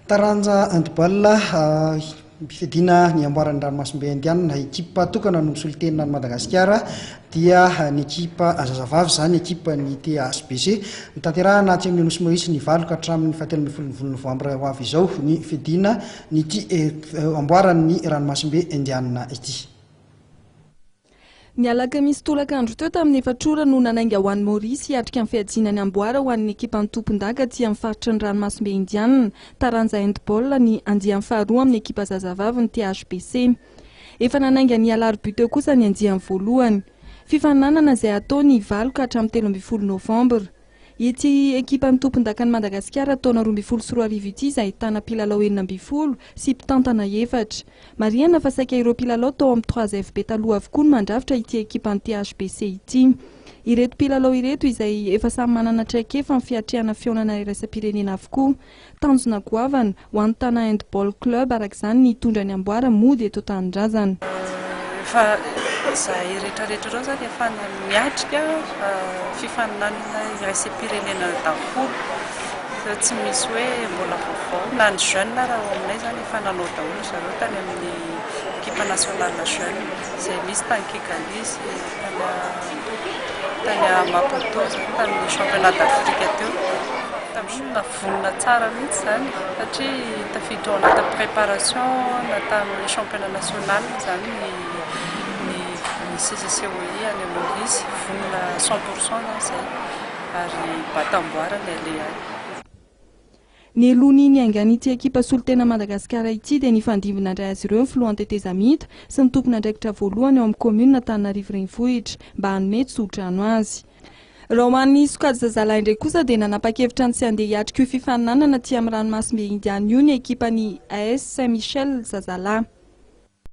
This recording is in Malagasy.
taranja handball fiadiana ny amboaran'i ranomasimbe indiana ekipa tokana no nisolo tena Madagasikara dia ny ekipa zazavavy zany ekipan'ny THBC nitanterahana aty amin'ny nosy Maorisy ny valoka hatramin'ny fahatelo ambin'ny folo Novambra ho avy izao ny fiadiana ny amboaran'i ranomasimbe indiana ity. Ny alakamisy tolakandro teo tamin'ny efatrora no Nanainga ho an'ny Maorisy hiatrika amin'ny fiadiana ny amboara ho an'ny ekipan'ny tompon-daka aty amin'ny faritra ny ranomasimbe indiana taranja handball ny andian'ny faharoa amin'ny ekipa zazavavin'ny THBC. Efa Nanainga ny alarobia teo kosa ny andian'ny voalohany. Fifananana izay atao ny valoka hatramin'ny 13 Novambra. Ity ekipan'ny tompon-daka ny Madagasikara taona 2024 ity izay ahitana mpilalao 12 sy mpitantana 4. Marihana fa saika ireo mpilalao tao amin'ny THBC taloha avokoa no mandrafitra ity ekipan'ny THBC ity. Ireto mpilalao ireto izay efa samy manana traikefa amin'ny fiatriana fionana iraisam-pirenena avokoa. Tanjona goavana ho an'ny Tana Handball Club arak'izany ny tondra ny amboara mody eto Tanindrazana. Zay rehetrarehetra reo zany efa miatrika fifaninanana iraisam-pirenena daholo tsy misy hoe mbola vaovao na ny jeune raha ao aminay zany efa nanao daholo zareo tany amin'ny ekipa nationale jeune izay misy tany Kikalisy tany Maputo tamin'ny championnat d'Afrique teo tamin'ny navonina tsara mihitsy zany satria tafiditra ao anaty préparation na tamin'ny championnat national zany ny CCCOI any Maorisy vonina 100% zay ary batamboara ny alehany. Ny elohany angan'ity ekipa solo tena Madagasikara ity dia nifandimby nandray azy ireo ny filohan'ny tetezamita sy ny tompon'andraikitra voalohany ao amin'ny commune Antananarivo renivohitra mba hanome tsodrano azy. Raha ho an'ny sokajy zazalahy indray kosa dia nanapa-kevitra ny tsy handeha hiatrika io fifaninanana aty amin'ny ranomasimbe indiana io ny ekipan'ny AS Saint-Michel zazalahy.